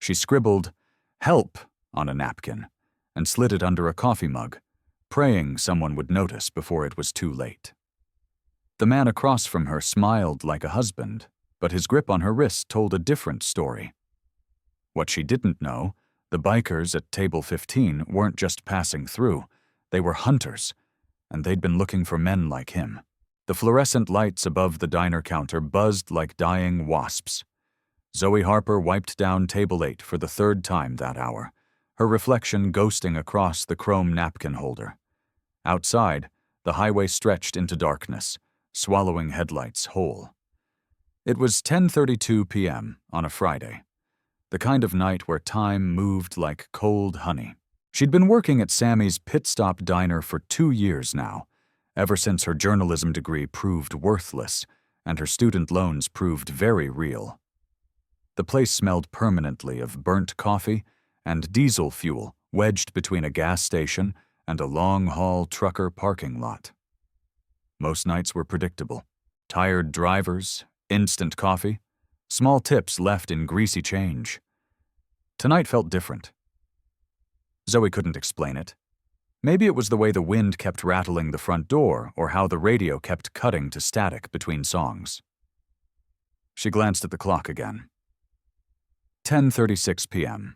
She scribbled, "Help," on a napkin and slid it under a coffee mug, praying someone would notice before it was too late. The man across from her smiled like a husband, but his grip on her wrist told a different story. What she didn't know, the bikers at table 15 weren't just passing through, they were hunters, and they'd been looking for men like him. The fluorescent lights above the diner counter buzzed like dying wasps. Zoe Harper wiped down table 8 for the third time that hour, her reflection ghosting across the chrome napkin holder. Outside, the highway stretched into darkness, swallowing headlights whole. It was 10:32 p.m. on a Friday, the kind of night where time moved like cold honey. She'd been working at Sammy's Pit Stop Diner for 2 years now, ever since her journalism degree proved worthless and her student loans proved very real. The place smelled permanently of burnt coffee and diesel fuel wedged between a gas station and a long-haul trucker parking lot. Most nights were predictable. Tired drivers, instant coffee, small tips left in greasy change. Tonight felt different. Zoe couldn't explain it. Maybe it was the way the wind kept rattling the front door or how the radio kept cutting to static between songs. She glanced at the clock again. 10:36 p.m.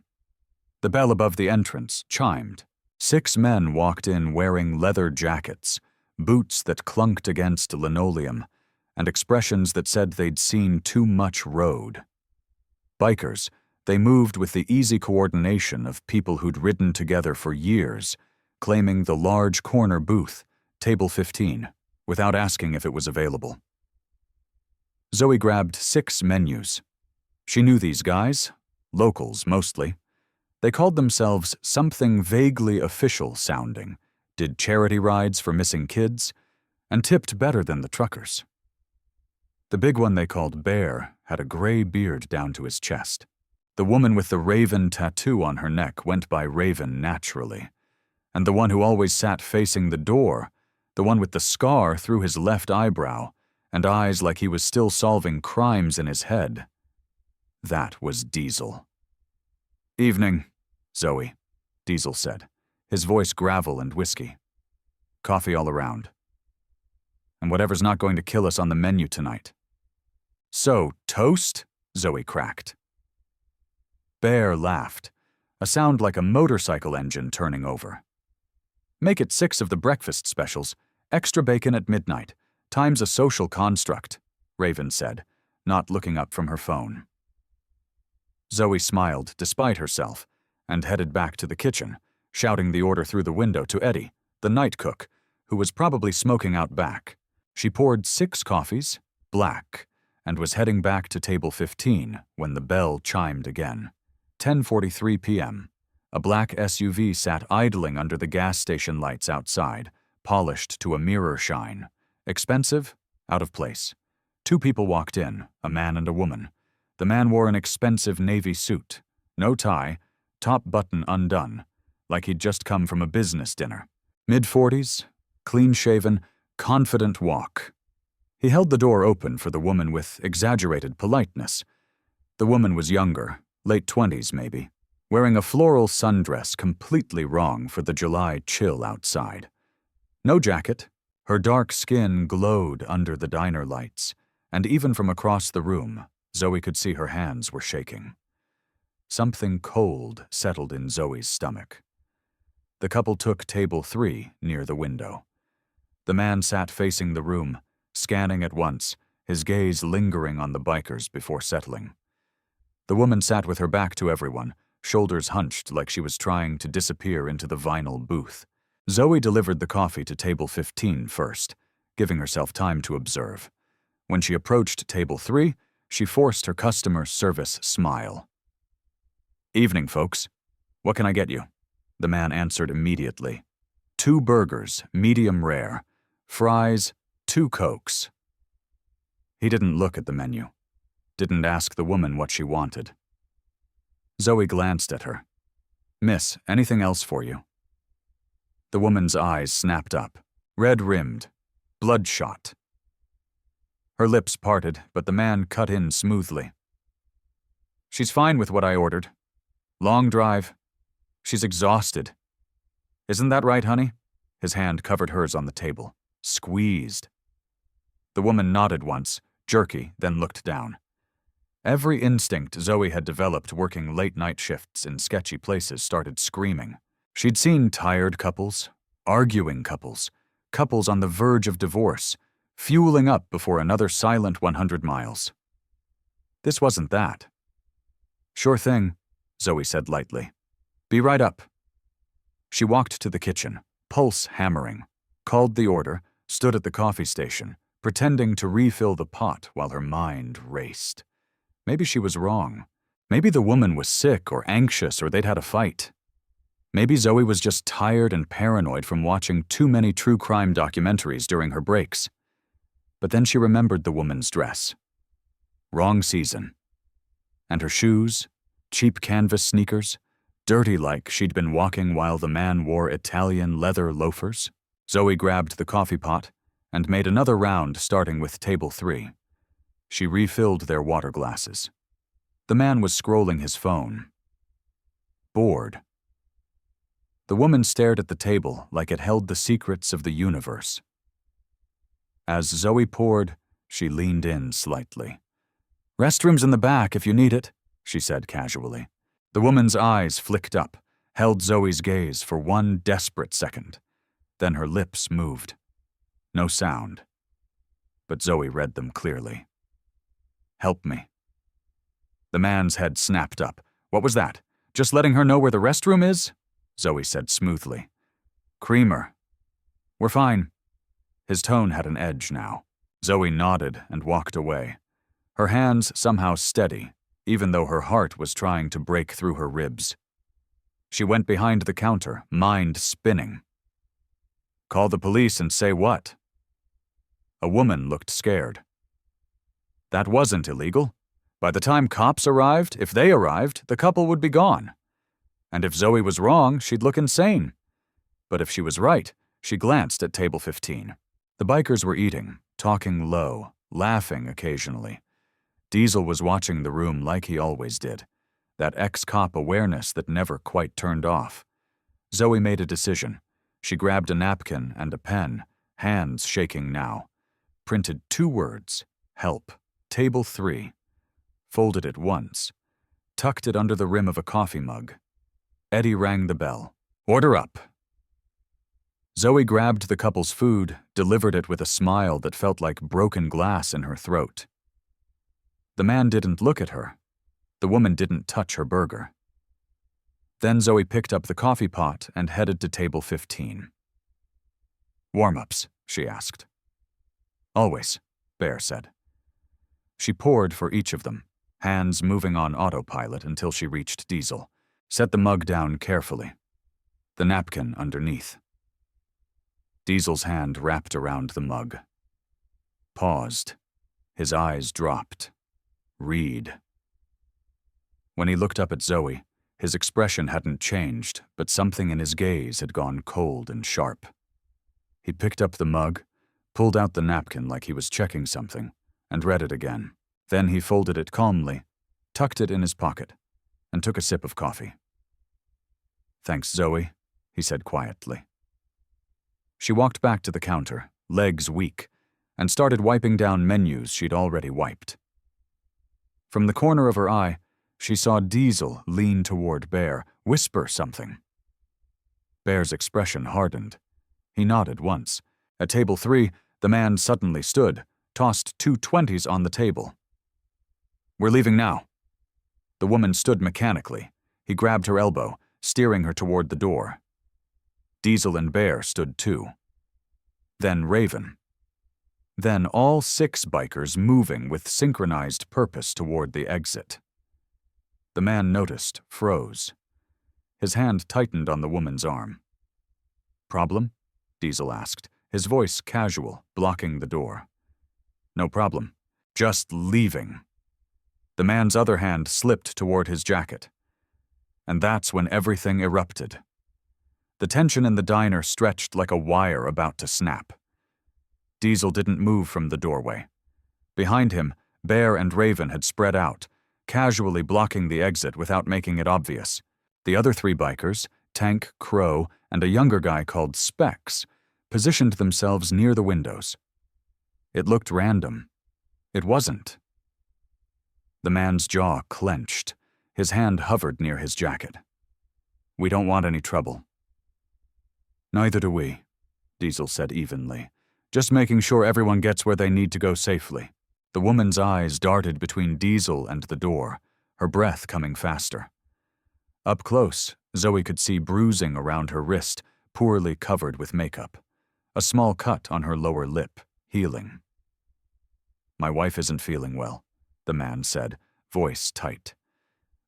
The bell above the entrance chimed. 6 men walked in wearing leather jackets, boots that clunked against linoleum, and expressions that said they'd seen too much road. Bikers, they moved with the easy coordination of people who'd ridden together for years, claiming the large corner booth, table 15, without asking if it was available. Zoe grabbed 6 menus. She knew these guys, locals mostly. They called themselves something vaguely official sounding, did charity rides for missing kids, and tipped better than the truckers. The big one they called Bear had a gray beard down to his chest. The woman with the Raven tattoo on her neck went by Raven naturally. And the one who always sat facing the door, the one with the scar through his left eyebrow and eyes like he was still solving crimes in his head, that was Diesel. "Evening, Zoe," Diesel said, his voice gravel and whiskey. "Coffee all around. And whatever's not going to kill us on the menu tonight." "So, toast?" Zoe cracked. Bear laughed, a sound like a motorcycle engine turning over. "Make it 6 of the breakfast specials, extra bacon at midnight, times a social construct," Raven said, not looking up from her phone. Zoe smiled despite herself and headed back to the kitchen, shouting the order through the window to Eddie, the night cook, who was probably smoking out back. She poured 6 coffees, black, and was heading back to table 15 when the bell chimed again. 10:43 p.m. A black SUV sat idling under the gas station lights outside, polished to a mirror shine. Expensive, out of place. 2 people walked in, a man and a woman. The man wore an expensive navy suit, no tie, top button undone, like he'd just come from a business dinner. Mid-40s, clean-shaven, confident walk. He held the door open for the woman with exaggerated politeness. The woman was younger, late 20s maybe, wearing a floral sundress completely wrong for the July chill outside. No jacket, her dark skin glowed under the diner lights, and even from across the room, Zoe could see her hands were shaking. Something cold settled in Zoe's stomach. The couple took table 3 near the window. The man sat facing the room, scanning at once, his gaze lingering on the bikers before settling. The woman sat with her back to everyone, shoulders hunched like she was trying to disappear into the vinyl booth. Zoe delivered the coffee to table 15 first, giving herself time to observe. When she approached table 3, she forced her customer service smile. "Evening, folks. What can I get you?" The man answered immediately. 2 burgers, medium rare. Fries, 2 Cokes. He didn't look at the menu. Didn't ask the woman what she wanted. Zoe glanced at her. "Miss, anything else for you?" The woman's eyes snapped up, red-rimmed, bloodshot. Her lips parted, but the man cut in smoothly. "She's fine with what I ordered. Long drive. She's exhausted. Isn't that right, honey? His hand covered hers on the table. Squeezed. The woman nodded once, jerky, then looked down. Every instinct Zoe had developed working late-night shifts in sketchy places started screaming. She'd seen tired couples, arguing couples, couples on the verge of divorce, fueling up before another silent 100 miles. This wasn't that. Sure thing, Zoe said lightly. Be right up. She walked to the kitchen, pulse hammering, called the order, stood at the coffee station, pretending to refill the pot while her mind raced. Maybe she was wrong. Maybe the woman was sick or anxious or they'd had a fight. Maybe Zoe was just tired and paranoid from watching too many true crime documentaries during her breaks. But then she remembered the woman's dress. Wrong season. And her shoes, cheap canvas sneakers, dirty like she'd been walking while the man wore Italian leather loafers. Zoe grabbed the coffee pot and made another round starting with table 3. She refilled their water glasses. The man was scrolling his phone. Bored. The woman stared at the table like it held the secrets of the universe. As Zoe poured, she leaned in slightly. Restroom's in the back if you need it, she said casually. The woman's eyes flicked up, held Zoe's gaze for one desperate second. Then her lips moved. No sound. But Zoe read them clearly. Help me. The man's head snapped up. What was that? Just letting her know where the restroom is? Zoe said smoothly. Creamer. We're fine. His tone had an edge now. Zoe nodded and walked away. Her hands somehow steady, even though her heart was trying to break through her ribs. She went behind the counter, mind spinning. Call the police and say what? A woman looked scared. That wasn't illegal. By the time cops arrived, if they arrived, the couple would be gone. And if Zoe was wrong, she'd look insane. But if she was right, she glanced at table 15. The bikers were eating, talking low, laughing occasionally. Diesel was watching the room like he always did, that ex-cop awareness that never quite turned off. Zoe made a decision. She grabbed a napkin and a pen, hands shaking now. Printed 2 words, help, table 3. Folded it once. Tucked it under the rim of a coffee mug. Eddie rang the bell. Order up. Zoe grabbed the couple's food, delivered it with a smile that felt like broken glass in her throat. The man didn't look at her. The woman didn't touch her burger. Then Zoe picked up the coffee pot and headed to table 15. Warm-ups, she asked. Always, Bear said. She poured for each of them, hands moving on autopilot until she reached Diesel. Set the mug down carefully. The napkin underneath. Diesel's hand wrapped around the mug. Paused. His eyes dropped. Read. When he looked up at Zoe, his expression hadn't changed, but something in his gaze had gone cold and sharp. He picked up the mug, pulled out the napkin like he was checking something, and read it again. Then he folded it calmly, tucked it in his pocket, and took a sip of coffee. Thanks, Zoe, he said quietly. She walked back to the counter, legs weak, and started wiping down menus she'd already wiped. From the corner of her eye, she saw Diesel lean toward Bear, whisper something. Bear's expression hardened. He nodded once. At table 3, the man suddenly stood, tossed 2 20s on the table. We're leaving now. The woman stood mechanically. He grabbed her elbow, steering her toward the door. Diesel and Bear stood too. Then Raven. Then all 6 bikers moving with synchronized purpose toward the exit. The man noticed, froze. His hand tightened on the woman's arm. Problem? Diesel asked, his voice casual, blocking the door. No problem. Just leaving. The man's other hand slipped toward his jacket. And that's when everything erupted. The tension in the diner stretched like a wire about to snap. Diesel didn't move from the doorway. Behind him, Bear and Raven had spread out, casually blocking the exit without making it obvious, The other 3 bikers, Tank, Crow, and a younger guy called Specs, positioned themselves near the windows. It looked random. It wasn't. The man's jaw clenched. His hand hovered near his jacket. "We don't want any trouble." "Neither do we," Diesel said evenly. "Just making sure everyone gets where they need to go safely." The woman's eyes darted between Diesel and the door, her breath coming faster. Up close, Zoe could see bruising around her wrist, poorly covered with makeup. A small cut on her lower lip, healing. "My wife isn't feeling well," the man said, voice tight.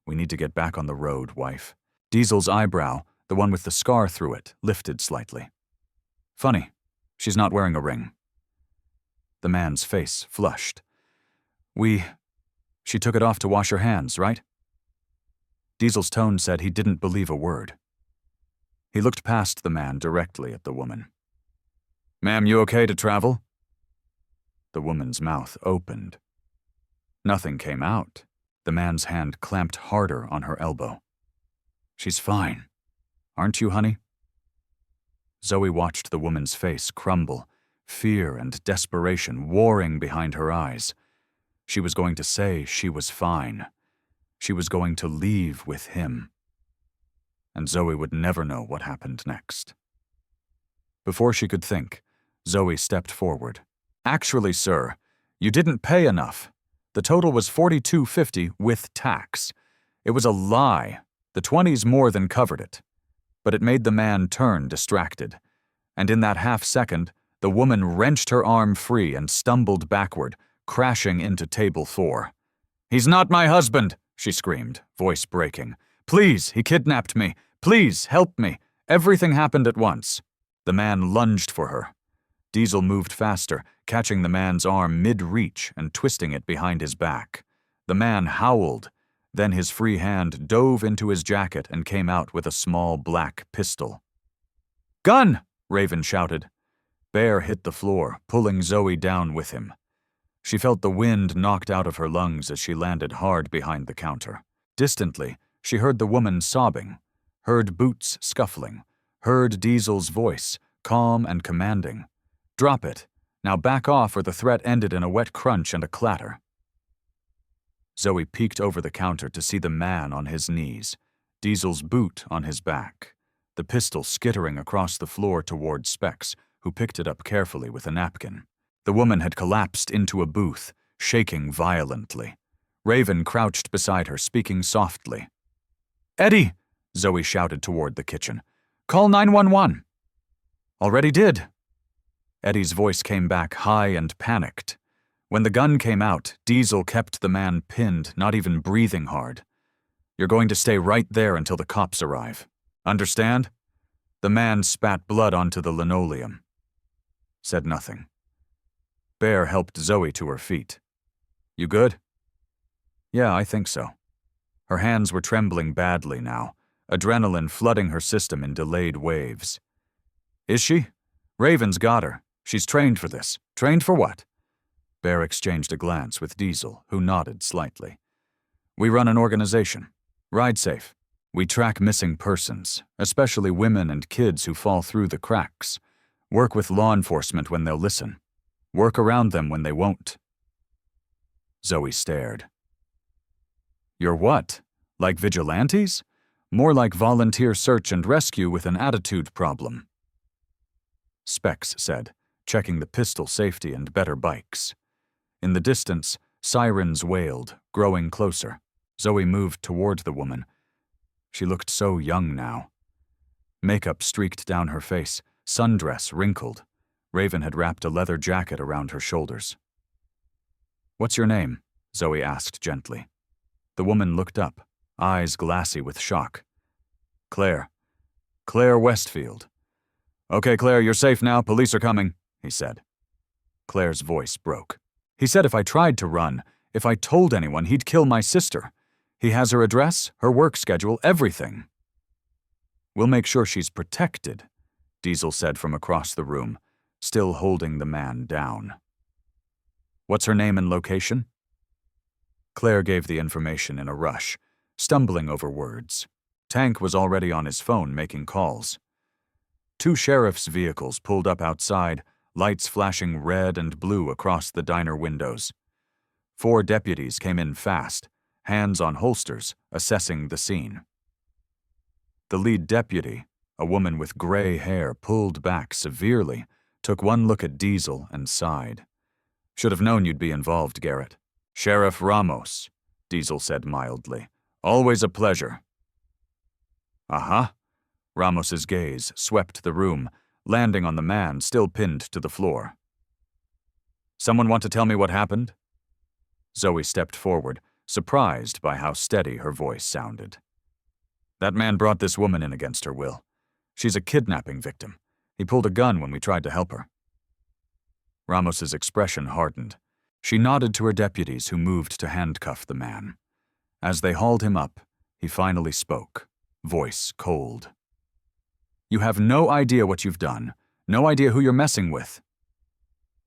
"We need to get back on the road, wife." Diesel's eyebrow, the one with the scar through it, lifted slightly. "Funny, she's not wearing a ring." The man's face flushed. She took it off to wash her hands, right?" Diesel's tone said he didn't believe a word. He looked past the man directly at the woman. "Ma'am, you okay to travel?" The woman's mouth opened. Nothing came out. The man's hand clamped harder on her elbow. "She's fine. Aren't you, honey?" Zoe watched the woman's face crumble, fear and desperation warring behind her eyes. She was going to say she was fine. She was going to leave with him. And Zoe would never know what happened next. Before she could think, Zoe stepped forward. "Actually, sir, you didn't pay enough. The total was $42.50 with tax. It was a lie. The 20s more than covered it." But it made the man turn distracted. And in that half-second, the woman wrenched her arm free and stumbled backward, crashing into table 4. "He's not my husband," she screamed, voice breaking. "Please, he kidnapped me. Please, help me. Everything happened at once." The man lunged for her. Diesel moved faster, catching the man's arm mid-reach and twisting it behind his back. The man howled. Then his free hand dove into his jacket and came out with a small black pistol. "Gun!" Raven shouted. Bear hit the floor, pulling Zoe down with him. She felt the wind knocked out of her lungs as she landed hard behind the counter. Distantly, she heard the woman sobbing, heard boots scuffling, heard Diesel's voice, calm and commanding. "Drop it. Now back off," or the threat ended in a wet crunch and a clatter. Zoe peeked over the counter to see the man on his knees, Diesel's boot on his back, the pistol skittering across the floor toward Specs, who picked it up carefully with a napkin. The woman had collapsed into a booth, shaking violently. Raven crouched beside her, speaking softly. "Eddie!" Zoe shouted toward the kitchen. "Call 911. "Already did." Eddie's voice came back high and panicked. When the gun came out, Diesel kept the man pinned, not even breathing hard. "You're going to stay right there until the cops arrive. Understand?" The man spat blood onto the linoleum. Said nothing. Bear helped Zoe to her feet. "You good?" "Yeah, I think so." Her hands were trembling badly now, adrenaline flooding her system in delayed waves. "Is she? Raven's got her. She's trained for this. Trained for what?" Bear exchanged a glance with Diesel, who nodded slightly. "We run an organization. Ride Safe. We track missing persons, especially women and kids who fall through the cracks. Work with law enforcement when they'll listen. Work around them when they won't." Zoe stared. "You're what? Like vigilantes? More like volunteer search and rescue with an attitude problem." Specs said, checking the pistol safety and better bikes. In the distance, sirens wailed, growing closer. Zoe moved toward the woman. She looked so young now. Makeup streaked down her face, sundress wrinkled. Raven had wrapped a leather jacket around her shoulders. "What's your name?" Zoe asked gently. The woman looked up, eyes glassy with shock. "Claire. Claire Westfield." "Okay, Claire, you're safe now. Police are coming," he said. Claire's voice broke. "He said if I tried to run, if I told anyone, he'd kill my sister. He has her address, her work schedule, everything." "We'll make sure she's protected," Diesel said from across the room, still holding the man down. "What's her name and location?" Claire gave the information in a rush, stumbling over words. Tank was already on his phone making calls. 2 sheriff's vehicles pulled up outside, lights flashing red and blue across the diner windows. 4 deputies came in fast, hands on holsters, assessing the scene. The lead deputy, a woman with gray hair pulled back severely, took one look at Diesel and sighed. "Should have known you'd be involved, Garrett." "Sheriff Ramos," Diesel said mildly. "Always a pleasure." "Uh-huh." Ramos's gaze swept the room, landing on the man still pinned to the floor. "Someone want to tell me what happened?" Zoe stepped forward, surprised by how steady her voice sounded. "That man brought this woman in against her will. She's a kidnapping victim. He pulled a gun when we tried to help her." Ramos's expression hardened. She nodded to her deputies who moved to handcuff the man. As they hauled him up, he finally spoke, voice cold. "You have no idea what you've done, no idea who you're messing with."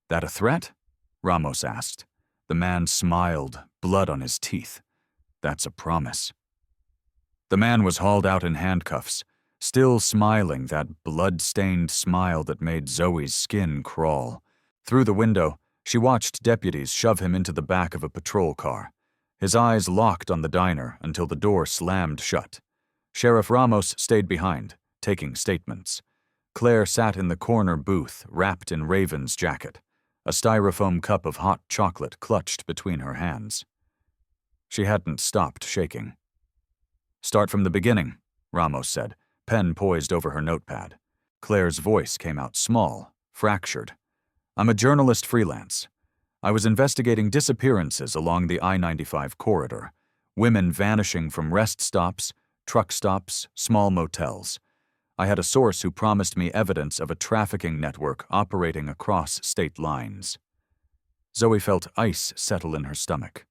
"That a threat?" Ramos asked. The man smiled, blood on his teeth. "That's a promise." The man was hauled out in handcuffs, still smiling, that blood-stained smile that made Zoe's skin crawl. Through the window, she watched deputies shove him into the back of a patrol car. His eyes locked on the diner until the door slammed shut. Sheriff Ramos stayed behind, taking statements. Claire sat in the corner booth, wrapped in Raven's jacket, a styrofoam cup of hot chocolate clutched between her hands. She hadn't stopped shaking. "Start from the beginning," Ramos said, pen poised over her notepad. Claire's voice came out small, fractured. "I'm a journalist freelance. I was investigating disappearances along the I-95 corridor, women vanishing from rest stops, truck stops, small motels. I had a source who promised me evidence of a trafficking network operating across state lines." Zoe felt ice settle in her stomach.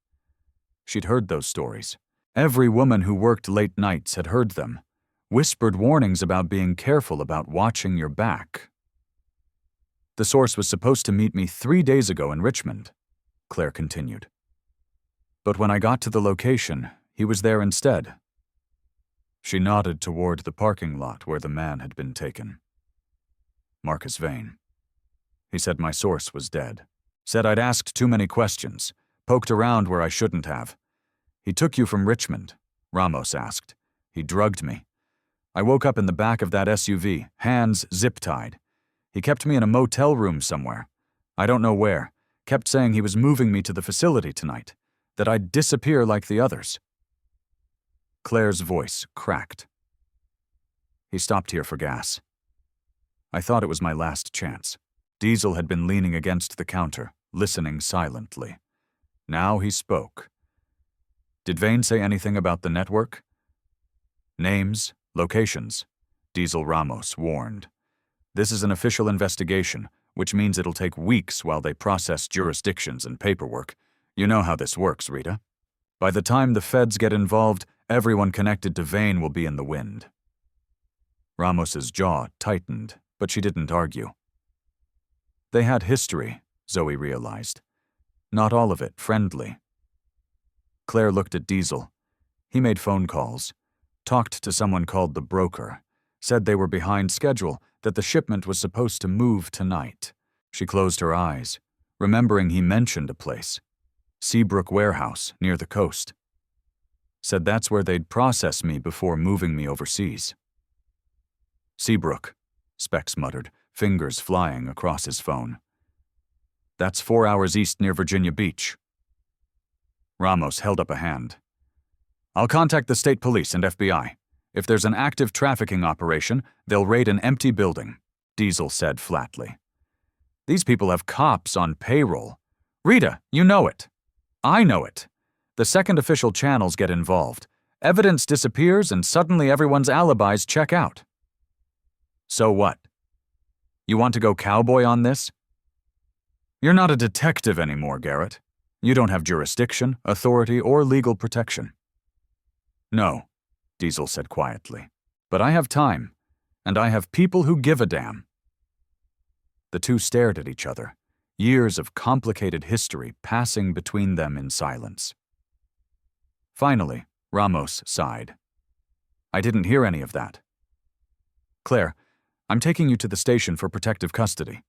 She'd heard those stories. Every woman who worked late nights had heard them, whispered warnings about being careful about watching your back. "The source was supposed to meet me 3 days ago in Richmond," Claire continued. "But when I got to the location, he was there instead." She nodded toward the parking lot where the man had been taken. "Marcus Vane. He said my source was dead. Said I'd asked too many questions, poked around where I shouldn't have. He took you from Richmond," Ramos asked. "He drugged me. I woke up in the back of that SUV, hands zip-tied. He kept me in a motel room somewhere. I don't know where. Kept saying he was moving me to the facility tonight, that I'd disappear like the others." Claire's voice cracked. "He stopped here for gas. I thought it was my last chance." Diesel had been leaning against the counter, listening silently. Now he spoke. "Did Vane say anything about the network?" "Names, locations," Diesel Ramos warned. "This is an official investigation, which means it'll take weeks while they process jurisdictions and paperwork. You know how this works, Rita. By the time the feds get involved, everyone connected to Vane will be in the wind." Ramos's jaw tightened, but she didn't argue. They had history, Zoe realized. Not all of it friendly. Claire looked at Diesel. He made phone calls, talked to someone called the broker, said they were behind schedule, that the shipment was supposed to move tonight. She closed her eyes, remembering he mentioned a place. Seabrook Warehouse, near the coast. Said that's where they'd process me before moving me overseas. "Seabrook," Specs muttered, fingers flying across his phone. "That's 4 hours east near Virginia Beach." Ramos held up a hand. "I'll contact the state police and FBI. If there's an active trafficking operation, they'll raid an empty building," Diesel said flatly. "These people have cops on payroll. Rita, you know it. I know it. The second official channels get involved. Evidence disappears and suddenly everyone's alibis check out. So what? You want to go cowboy on this? You're not a detective anymore, Garrett. You don't have jurisdiction, authority, or legal protection." "No," Diesel said quietly. "But I have time, and I have people who give a damn." The two stared at each other, years of complicated history passing between them in silence. Finally, Ramos sighed. I didn't hear any of that. Claire, I'm taking you to the station for protective custody.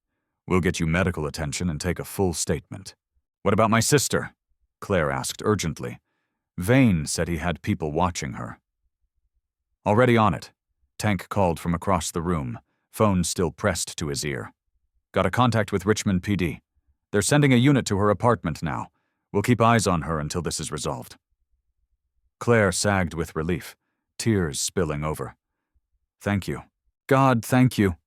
We'll get you medical attention and take a full statement. What about my sister? Claire asked urgently. Vane said he had people watching her. Already on it. Tank called from across the room, phone still pressed to his ear. Got a contact with Richmond PD. They're sending a unit to her apartment now. We'll keep eyes on her until this is resolved. Claire sagged with relief, tears spilling over. Thank you. God, thank you.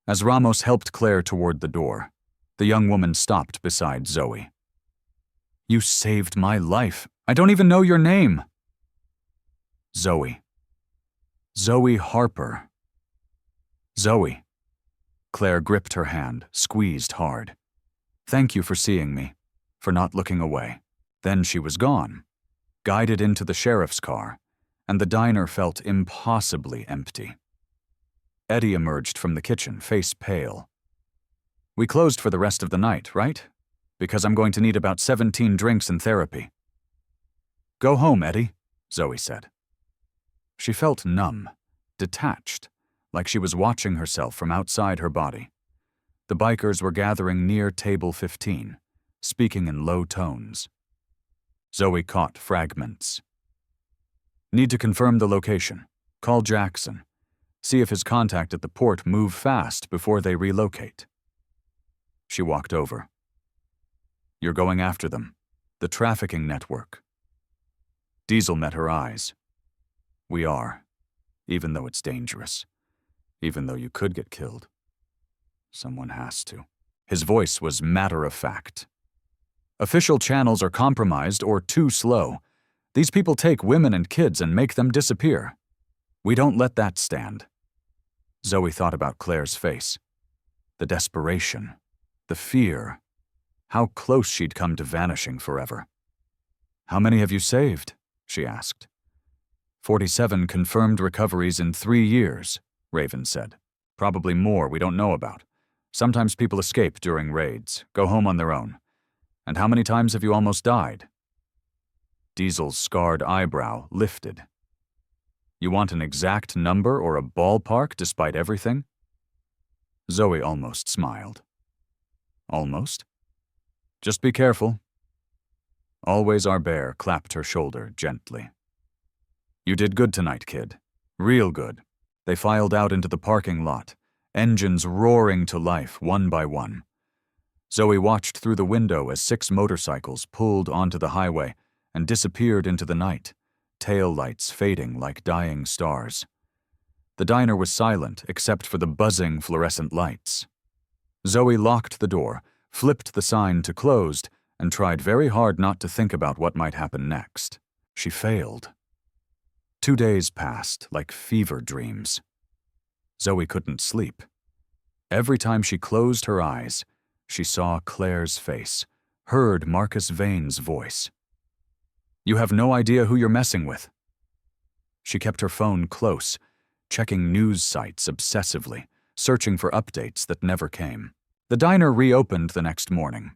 As Ramos helped Claire toward the door, the young woman stopped beside Zoe. You saved my life. I don't even know your name. Zoe. Zoe Harper. Zoe. Claire gripped her hand, squeezed hard. Thank you for seeing me, for not looking away. Then she was gone, guided into the sheriff's car, and the diner felt impossibly empty. Eddie emerged from the kitchen, face pale. We closed for the rest of the night, right? Because I'm going to need about 17 drinks and therapy. Go home, Eddie, Zoe said. She felt numb, detached, like she was watching herself from outside her body. The bikers were gathering near table 15, speaking in low tones. Zoe caught fragments. Need to confirm the location. Call Jackson. See if his contact at the port move fast before they relocate. She walked over. You're going after them. The trafficking network. Diesel met her eyes. We are, even though it's dangerous. Even though you could get killed. Someone has to. His voice was matter-of-fact. Official channels are compromised or too slow. These people take women and kids and make them disappear. We don't let that stand. Zoe thought about Claire's face. The desperation. The fear. How close she'd come to vanishing forever. How many have you saved? She asked. 47 confirmed recoveries in 3 years, Raven said. Probably more we don't know about. Sometimes people escape during raids, go home on their own. And how many times have you almost died? Diesel's scarred eyebrow lifted. You want an exact number or a ballpark despite everything? Zoe almost smiled. Almost? Just be careful. Always Our Bear clapped her shoulder gently. You did good tonight, kid. Real good. They filed out into the parking lot, engines roaring to life one by one. Zoe watched through the window as 6 motorcycles pulled onto the highway and disappeared into the night, tail lights fading like dying stars. The diner was silent except for the buzzing fluorescent lights. Zoe locked the door, flipped the sign to closed, and tried very hard not to think about what might happen next. She failed. 2 days passed like fever dreams. Zoe couldn't sleep. Every time she closed her eyes, she saw Claire's face, heard Marcus Vane's voice. You have no idea who you're messing with. She kept her phone close, checking news sites obsessively, searching for updates that never came. The diner reopened the next morning.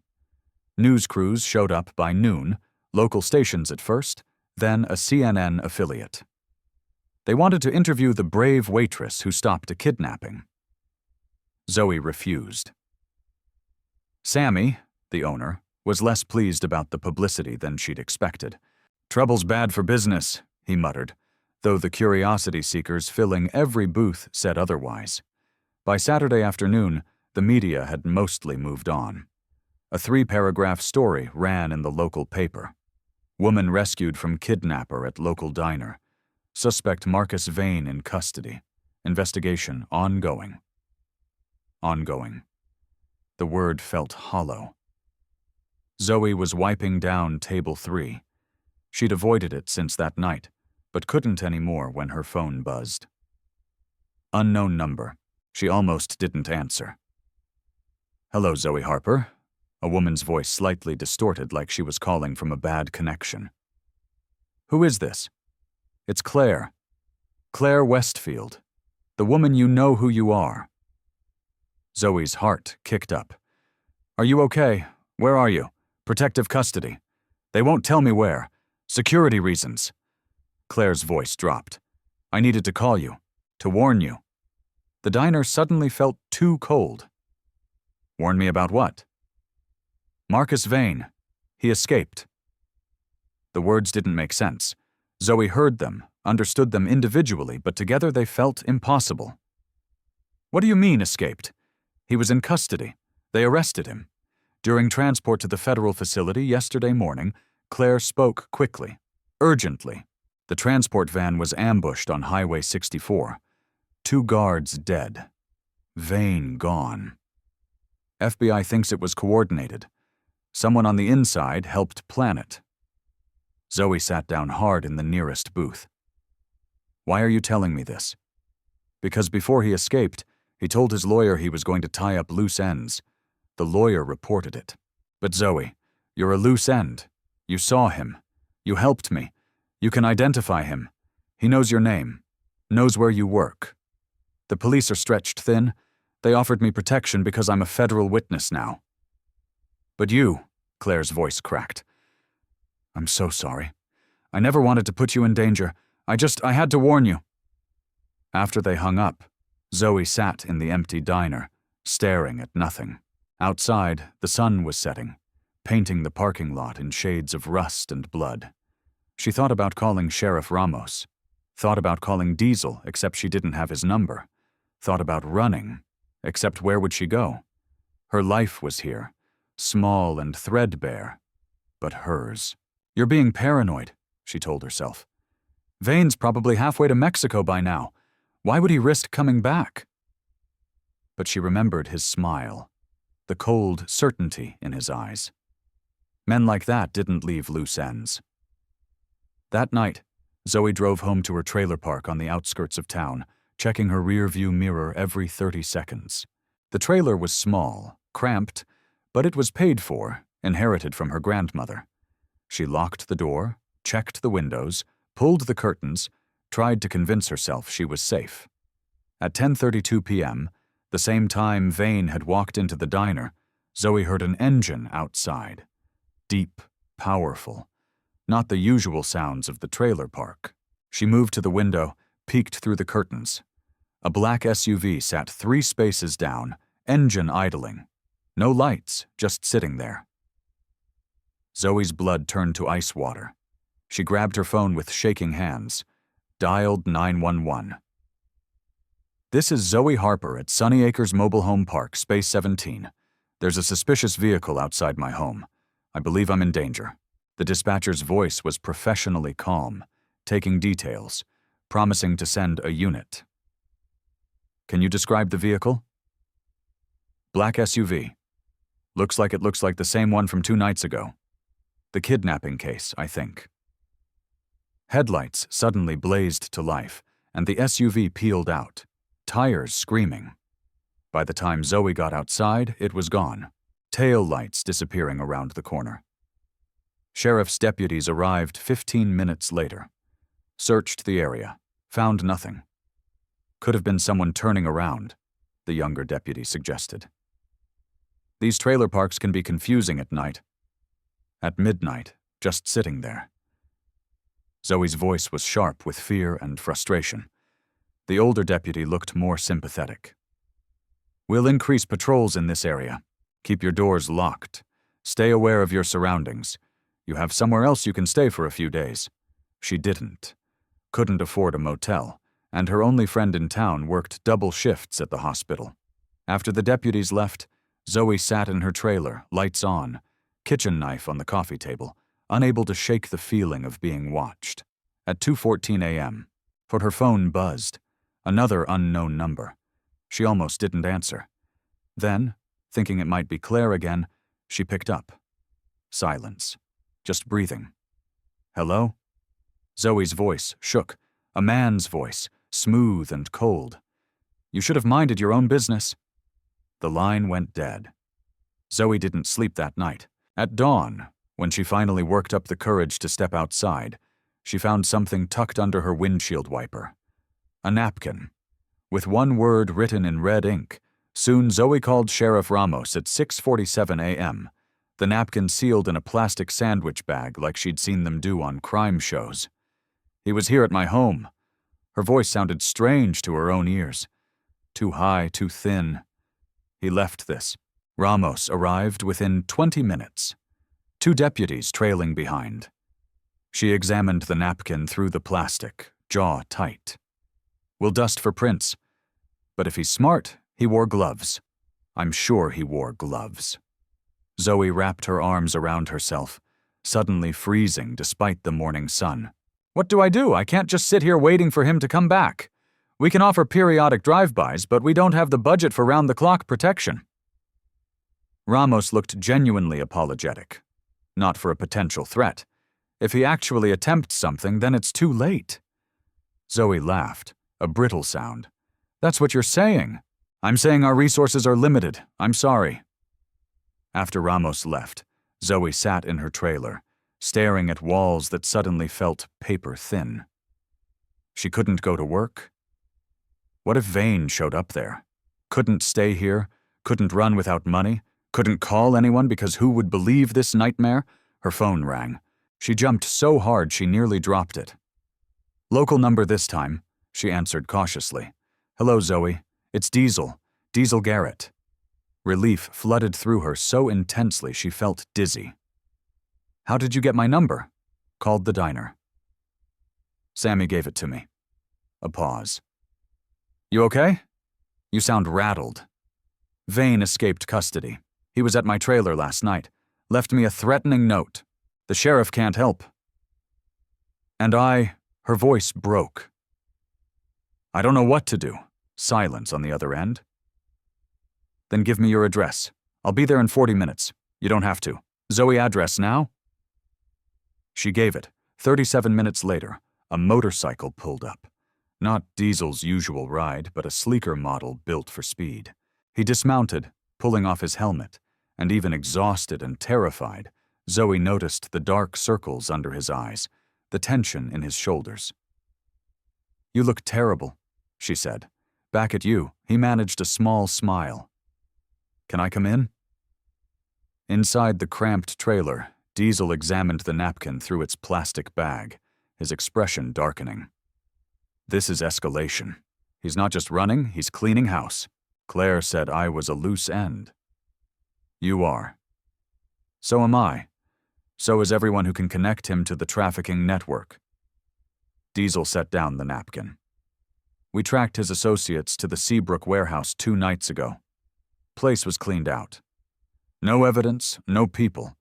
News crews showed up by noon, local stations at first, then a CNN affiliate. They wanted to interview the brave waitress who stopped a kidnapping. Zoe refused. Sammy, the owner, was less pleased about the publicity than she'd expected. Trouble's bad for business, he muttered, though the curiosity seekers filling every booth said otherwise. By Saturday afternoon, the media had mostly moved on. A 3-paragraph story ran in the local paper. Woman rescued from kidnapper at local diner. Suspect Marcus Vane in custody. Investigation ongoing. Ongoing. The word felt hollow. Zoe was wiping down table 3. She'd avoided it since that night, but couldn't anymore when her phone buzzed. Unknown number. She almost didn't answer. Hello, Zoe Harper. A woman's voice slightly distorted like she was calling from a bad connection. Who is this? It's Claire. Claire Westfield. The woman you know who you are. Zoe's heart kicked up. Are you okay? Where are you? Protective custody. They won't tell me where. Security reasons. Claire's voice dropped. "I needed to call you, to warn you." The diner suddenly felt too cold. "Warn me about what?" "Marcus Vane. He escaped." The words didn't make sense. Zoe heard them, understood them individually, but together they felt impossible. "What do you mean, escaped?" "He was in custody. They arrested him. During transport to the federal facility yesterday morning, Claire spoke quickly, urgently. The transport van was ambushed on Highway 64. 2 guards dead. Vane gone. FBI thinks it was coordinated. Someone on the inside helped plan it." Zoe sat down hard in the nearest booth. "Why are you telling me this?" "Because before he escaped, he told his lawyer he was going to tie up loose ends. The lawyer reported it." "But Zoe, you're a loose end. You saw him. You helped me. You can identify him. He knows your name. Knows where you work. The police are stretched thin. They offered me protection because I'm a federal witness now." "But you," Claire's voice cracked. "I'm so sorry. I never wanted to put you in danger. I had to warn you." After they hung up, Zoe sat in the empty diner, staring at nothing. Outside, the sun was setting, painting the parking lot in shades of rust and blood. She thought about calling Sheriff Ramos. Thought about calling Diesel, except she didn't have his number. Thought about running, except where would she go? Her life was here, small and threadbare, but hers. "You're being paranoid," she told herself. "Vane's probably halfway to Mexico by now. Why would he risk coming back?" But she remembered his smile, the cold certainty in his eyes. Men like that didn't leave loose ends. That night, Zoe drove home to her trailer park on the outskirts of town, checking her rear-view mirror every 30 seconds. The trailer was small, cramped, but it was paid for, inherited from her grandmother. She locked the door, checked the windows, pulled the curtains, tried to convince herself she was safe. At 10:32 p.m., the same time Vane had walked into the diner, Zoe heard an engine outside. Deep, powerful. Not the usual sounds of the trailer park. She moved to the window, peeked through the curtains. A black SUV sat 3 spaces down, engine idling. No lights, just sitting there. Zoe's blood turned to ice water. She grabbed her phone with shaking hands, dialed 911. "This is Zoe Harper at Sunny Acres Mobile Home Park, Space 17. There's a suspicious vehicle outside my home. I believe I'm in danger." The dispatcher's voice was professionally calm, taking details, promising to send a unit. "Can you describe the vehicle?" "Black SUV. Looks like the same one from 2 nights ago. The kidnapping case, I think." Headlights suddenly blazed to life, and the SUV peeled out, tires screaming. By the time Zoe got outside, it was gone, tail lights disappearing around the corner. Sheriff's deputies arrived 15 minutes later. Searched the area, found nothing. "Could have been someone turning around," the younger deputy suggested. "These trailer parks can be confusing at night." At midnight, just sitting there. Zoe's voice was sharp with fear and frustration. The older deputy looked more sympathetic. "We'll increase patrols in this area. Keep your doors locked. Stay aware of your surroundings. You have somewhere else you can stay for a few days." She didn't. Couldn't afford a motel, and her only friend in town worked double shifts at the hospital. After the deputies left, Zoe sat in her trailer, lights on, kitchen knife on the coffee table, unable to shake the feeling of being watched. At 2:14 a.m., but her phone buzzed. Another unknown number. She almost didn't answer. Then, thinking it might be Claire again, she picked up. Silence. Just breathing. "Hello?" Zoe's voice shook. A man's voice, smooth and cold. "You should have minded your own business." The line went dead. Zoe didn't sleep that night. At dawn, when she finally worked up the courage to step outside, she found something tucked under her windshield wiper. A napkin. With one word written in red ink, soon Zoe called Sheriff Ramos at 6:47 a.m., the napkin sealed in a plastic sandwich bag like she'd seen them do on crime shows. He was here at my home. Her voice sounded strange to her own ears. Too high, too thin. He left this. Ramos arrived within 20 minutes. 2 deputies trailing behind. She examined the napkin through the plastic, jaw tight. We'll dust for prints. But if he's smart, he wore gloves. I'm sure he wore gloves. Zoe wrapped her arms around herself, suddenly freezing despite the morning sun. What do? I can't just sit here waiting for him to come back. We can offer periodic drive-bys, but we don't have the budget for round-the-clock protection. Ramos looked genuinely apologetic. Not for a potential threat. If he actually attempts something, then it's too late. Zoe laughed, a brittle sound. That's what you're saying. I'm saying our resources are limited. I'm sorry. After Ramos left, Zoe sat in her trailer, staring at walls that suddenly felt paper thin. She couldn't go to work. What if Vane showed up there? Couldn't stay here, couldn't run without money, couldn't call anyone because who would believe this nightmare? Her phone rang. She jumped so hard she nearly dropped it. Local number this time, she answered cautiously. Hello, Zoe. It's Diesel. Diesel Garrett. Relief flooded through her so intensely she felt dizzy. How did you get my number? Called the diner. Sammy gave it to me. A pause. You okay? You sound rattled. Vane escaped custody. He was at my trailer last night. Left me a threatening note. The sheriff can't help. And her voice broke. I don't know what to do. Silence on the other end. Then give me your address. I'll be there in 40 minutes. You don't have to. Zoe, address now? She gave it. 37 minutes later, a motorcycle pulled up. Not Diesel's usual ride, but a sleeker model built for speed. He dismounted, pulling off his helmet, and even exhausted and terrified, Zoe noticed the dark circles under his eyes, the tension in his shoulders. You look terrible, she said. Back at you, he managed a small smile. Can I come in? Inside the cramped trailer, Diesel examined the napkin through its plastic bag, his expression darkening. This is escalation. He's not just running, he's cleaning house. Claire said I was a loose end. You are. So am I. So is everyone who can connect him to the trafficking network. Diesel set down the napkin. We tracked his associates to the Seabrook warehouse 2 nights ago. Place was cleaned out. No evidence, no people.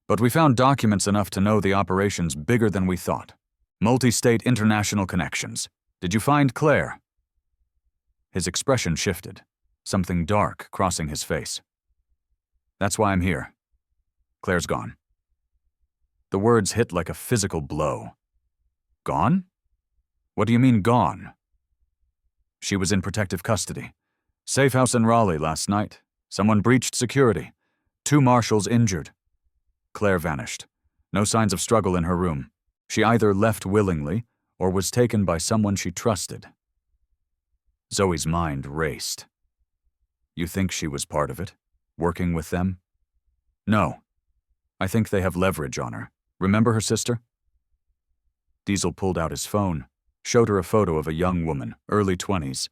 But we found documents enough to know the operation's bigger than we thought. Multi-state international connections. Did you find Claire? His expression shifted, something dark crossing his face. That's why I'm here. Claire's gone. The words hit like a physical blow. Gone? What do you mean, gone? She was in protective custody. Safe house in Raleigh last night. Someone breached security. 2 marshals injured. Claire vanished. No signs of struggle in her room. She either left willingly or was taken by someone she trusted. Zoe's mind raced. You think she was part of it? Working with them? No. I think they have leverage on her. Remember her sister? Diesel pulled out his phone, showed her a photo of a young woman, early 20s,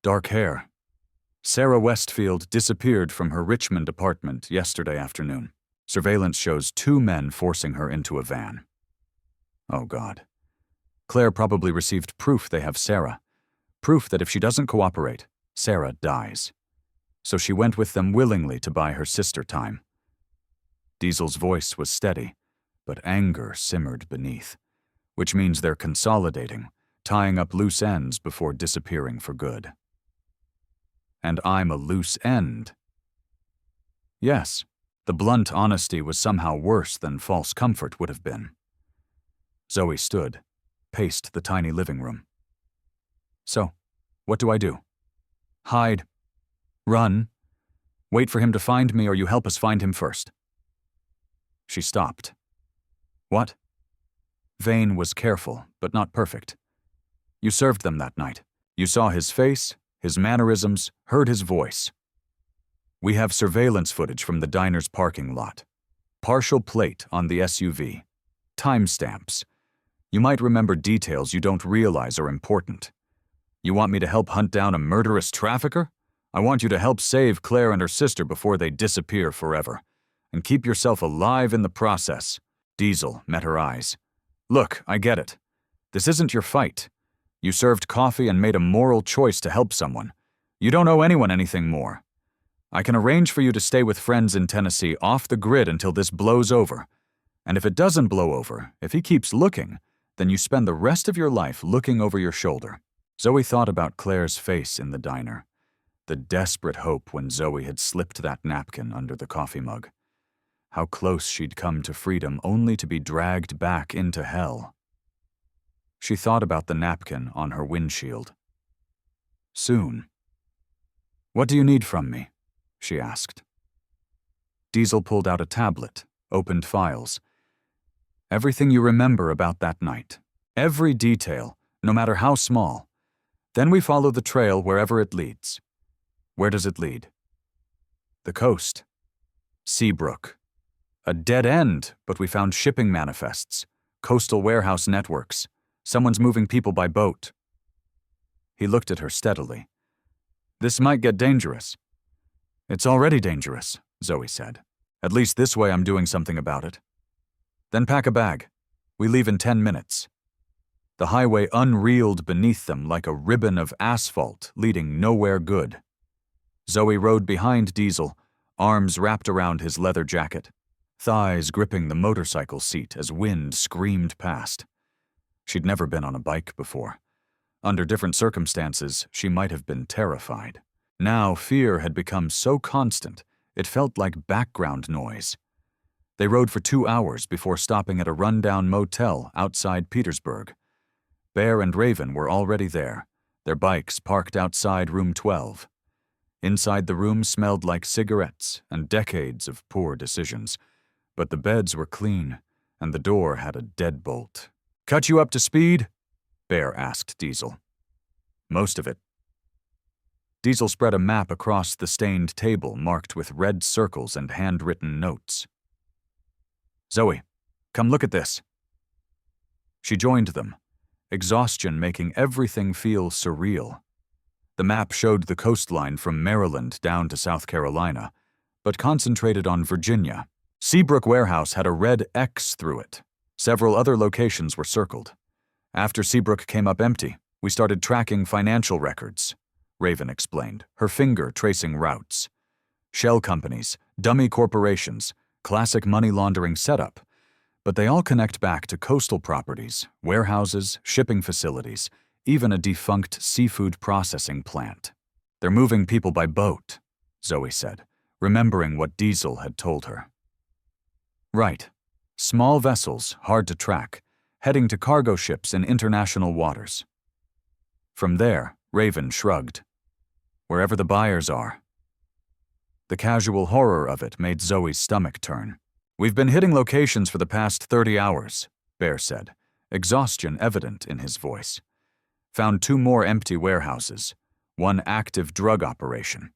dark hair. Sarah Westfield disappeared from her Richmond apartment yesterday afternoon. Surveillance shows 2 men forcing her into a van. Oh, God. Claire probably received proof they have Sarah. Proof that if she doesn't cooperate, Sarah dies. So she went with them willingly to buy her sister time. Diesel's voice was steady, but anger simmered beneath, which means they're consolidating, tying up loose ends before disappearing for good. And I'm a loose end. Yes, the blunt honesty was somehow worse than false comfort would have been. Zoe stood, paced the tiny living room. So, what do I do? Hide? Run? Wait for him to find me, or you help us find him first? She stopped. What? Vane was careful, but not perfect. You served them that night. You saw his face, his mannerisms, heard his voice. We have surveillance footage from the diner's parking lot. Partial plate on the SUV. Timestamps. You might remember details you don't realize are important. You want me to help hunt down a murderous trafficker? I want you to help save Claire and her sister before they disappear forever. And keep yourself alive in the process. Diesel met her eyes. Look, I get it. This isn't your fight. You served coffee and made a moral choice to help someone. You don't owe anyone anything more. I can arrange for you to stay with friends in Tennessee off the grid until this blows over. And if it doesn't blow over, if he keeps looking, then you spend the rest of your life looking over your shoulder. Zoe thought about Claire's face in the diner. The desperate hope when Zoe had slipped that napkin under the coffee mug. How close she'd come to freedom only to be dragged back into hell. She thought about the napkin on her windshield. Soon. What do you need from me? She asked. Diesel pulled out a tablet, opened files. Everything you remember about that night. Every detail, no matter how small. Then we follow the trail wherever it leads. Where does it lead? The coast. Seabrook. A dead end, but we found shipping manifests, coastal warehouse networks. Someone's moving people by boat. He looked at her steadily. This might get dangerous. It's already dangerous, Zoe said. At least this way I'm doing something about it. Then pack a bag. We leave in 10 minutes. The highway unreeled beneath them like a ribbon of asphalt leading nowhere good. Zoe rode behind Diesel, arms wrapped around his leather jacket, thighs gripping the motorcycle seat as wind screamed past. She'd never been on a bike before. Under different circumstances, she might have been terrified. Now fear had become so constant, it felt like background noise. They rode for 2 hours before stopping at a rundown motel outside Petersburg. Bear and Raven were already there, their bikes parked outside room 12. Inside the room smelled like cigarettes and decades of poor decisions, but the beds were clean, and the door had a deadbolt. Cut you up to speed? Bear asked Diesel. Most of it. Diesel spread a map across the stained table marked with red circles and handwritten notes. Zoe, come look at this. She joined them, exhaustion making everything feel surreal. The map showed the coastline from Maryland down to South Carolina, but concentrated on Virginia. Seabrook Warehouse had a red X through it. Several other locations were circled. After Seabrook came up empty, we started tracking financial records, Raven explained, her finger tracing routes. Shell companies, dummy corporations, classic money laundering setup, but they all connect back to coastal properties, warehouses, shipping facilities, even a defunct seafood processing plant. They're moving people by boat, Zoe said, remembering what Diesel had told her. Right. Small vessels, hard to track, heading to cargo ships in international waters. From there, Raven shrugged. Wherever the buyers are. The casual horror of it made Zoe's stomach turn. We've been hitting locations for the past 30 hours, Bear said, exhaustion evident in his voice. Found 2 more empty warehouses, 1 active drug operation.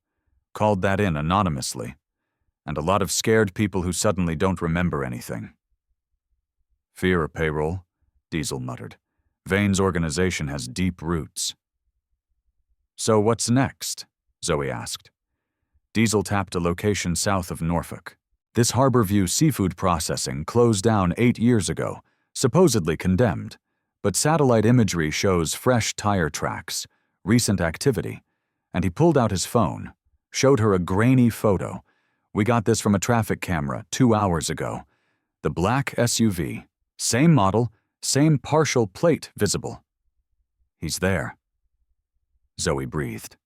Called that in anonymously. And a lot of scared people who suddenly don't remember anything. Fear a payroll, Diesel muttered. Vane's organization has deep roots. So what's next? Zoe asked. Diesel tapped a location south of Norfolk. This Harborview seafood processing closed down 8 years ago, supposedly condemned, but satellite imagery shows fresh tire tracks, recent activity, and he pulled out his phone, showed her a grainy photo. We got this from a traffic camera 2 hours ago. The black SUV, same model, same partial plate visible. He's there. Zoe breathed.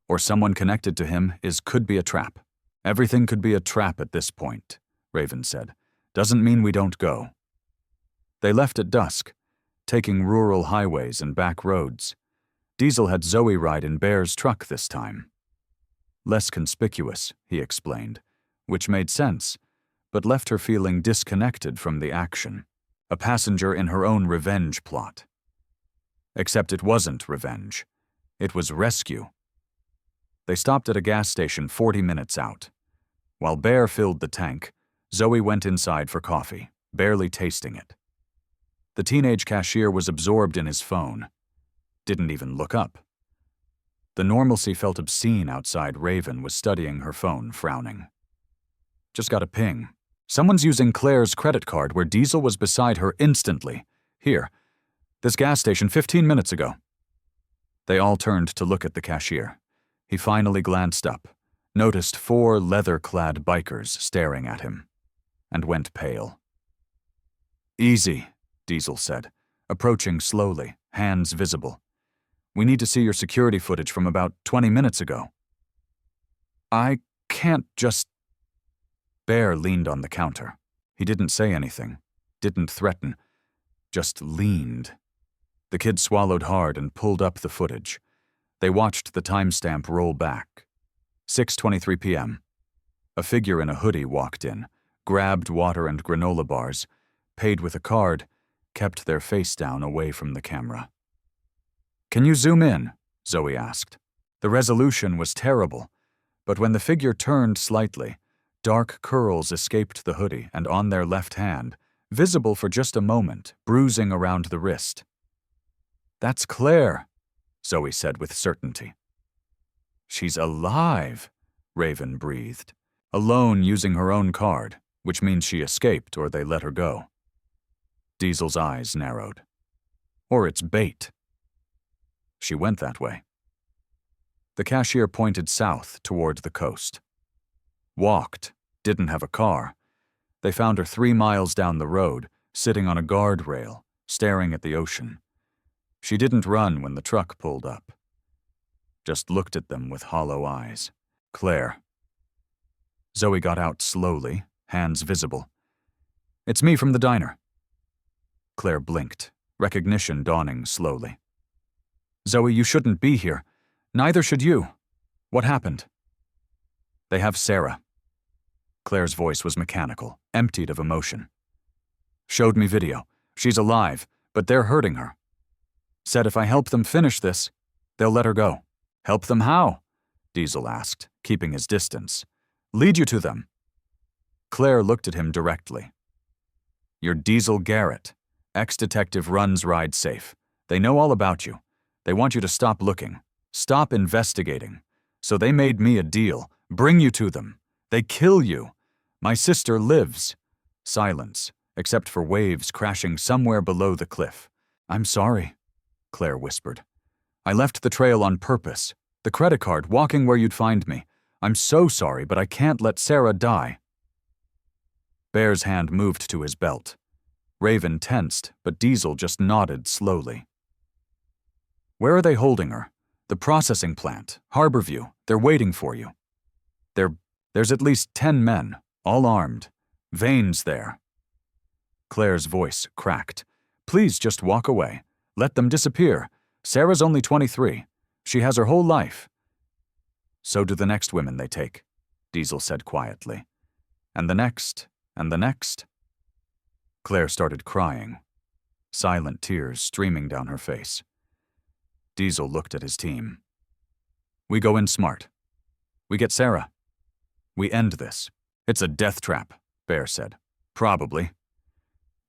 Or someone connected to him could be a trap. Everything could be a trap at this point, Raven said. Doesn't mean we don't go. They left at dusk, taking rural highways and back roads. Diesel had Zoe ride in Bear's truck this time. Less conspicuous, he explained, which made sense, but left her feeling disconnected from the action, a passenger in her own revenge plot. Except it wasn't revenge. It was rescue. They stopped at a gas station 40 minutes out. While Bear filled the tank, Zoe went inside for coffee, barely tasting it. The teenage cashier was absorbed in his phone. Didn't even look up. The normalcy felt obscene outside. Raven was studying her phone, frowning. Just got a ping. Someone's using Claire's credit card where Diesel was beside her instantly. Here, this gas station 15 minutes ago. They all turned to look at the cashier. He finally glanced up, noticed 4 leather-clad bikers staring at him, and went pale. "Easy," Diesel said, approaching slowly, hands visible. "We need to see your security footage from about 20 minutes ago." "I can't just—" Bear leaned on the counter. He didn't say anything, didn't threaten, just leaned. The kid swallowed hard and pulled up the footage. They watched the timestamp roll back. 6:23 p.m. A figure in a hoodie walked in, grabbed water and granola bars, paid with a card, kept their face down away from the camera. "Can you zoom in?" Zoe asked. The resolution was terrible, but when the figure turned slightly, dark curls escaped the hoodie and on their left hand, visible for just a moment, bruising around the wrist. "That's Claire," Zoe said with certainty. "She's alive," Raven breathed. "Alone using her own card, which means she escaped or they let her go." Diesel's eyes narrowed. "Or it's bait." "She went that way." The cashier pointed south toward the coast. "Walked, didn't have a car. They found her 3 miles down the road, sitting on a guardrail, staring at the ocean. She didn't run when the truck pulled up. Just looked at them with hollow eyes. Claire." Zoe got out slowly, hands visible. "It's me from the diner." Claire blinked, recognition dawning slowly. "Zoe, you shouldn't be here. Neither should you. What happened?" "They have Sarah." Claire's voice was mechanical, emptied of emotion. "Showed me video. She's alive, but they're hurting her. Said if I help them finish this, they'll let her go." "Help them how?" Diesel asked, keeping his distance. "Lead you to them." Claire looked at him directly. "You're Diesel Garrett. Ex-detective runs Ride Safe. They know all about you. They want you to stop looking. Stop investigating. So they made me a deal. Bring you to them. They kill you. My sister lives." Silence, except for waves crashing somewhere below the cliff. "I'm sorry," Claire whispered. "I left the trail on purpose. The credit card, walking where you'd find me. I'm so sorry, but I can't let Sarah die." Bear's hand moved to his belt. Raven tensed, but Diesel just nodded slowly. "Where are they holding her?" "The processing plant, Harborview. They're waiting for you." There's at least 10 men, all armed. Vane's there." Claire's voice cracked. "Please just walk away. Let them disappear. Sarah's only 23. She has her whole life." "So do the next women they take," Diesel said quietly. "And the next, and the next." Claire started crying, silent tears streaming down her face. Diesel looked at his team. "We go in smart. We get Sarah. We end this." "It's a death trap," Bear said. "Probably."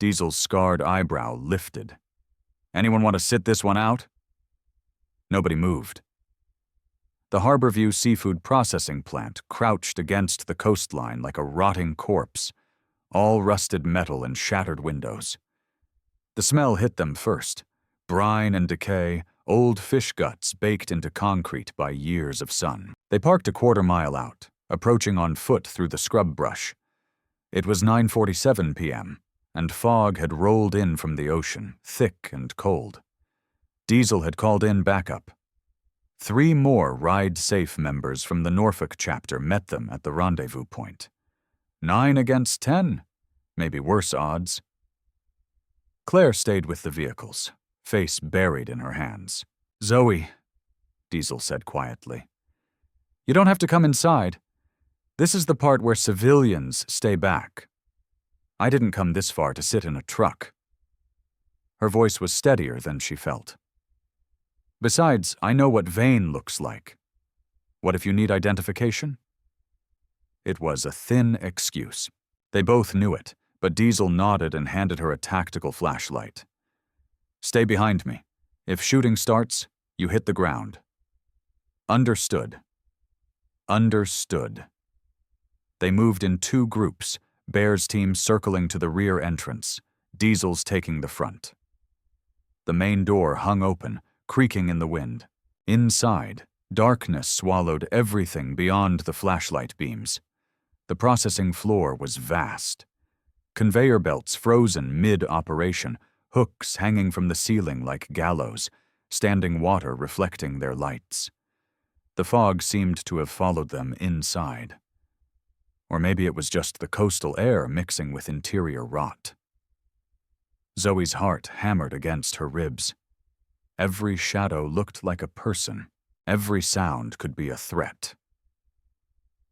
Diesel's scarred eyebrow lifted. "Anyone want to sit this one out?" Nobody moved. The Harborview seafood processing plant crouched against the coastline like a rotting corpse, all rusted metal and shattered windows. The smell hit them first. Brine and decay, old fish guts baked into concrete by years of sun. They parked a quarter-mile out, approaching on foot through the scrub brush. It was 9:47 p.m., and fog had rolled in from the ocean, thick and cold. Diesel had called in backup. 3 more Ride Safe members from the Norfolk chapter met them at the rendezvous point. 9 against 10, maybe worse odds. Claire stayed with the vehicles, face buried in her hands. "Zoe," Diesel said quietly, "you don't have to come inside. This is the part where civilians stay back. I didn't come this far to sit in a truck." Her voice was steadier than she felt. "Besides, I know what Vane looks like. What if you need identification?" It was a thin excuse. They both knew it, but Diesel nodded and handed her a tactical flashlight. Stay behind me. If shooting starts, you hit the ground. Understood. Understood. They moved in 2 groups, Bear's team circling to the rear entrance, Diesel's taking the front. The main door hung open, creaking in the wind. Inside, darkness swallowed everything beyond the flashlight beams. The processing floor was vast. Conveyor belts frozen mid-operation, hooks hanging from the ceiling like gallows, standing water reflecting their lights. The fog seemed to have followed them inside. Or maybe it was just the coastal air mixing with interior rot. Zoe's heart hammered against her ribs. Every shadow looked like a person. Every sound could be a threat.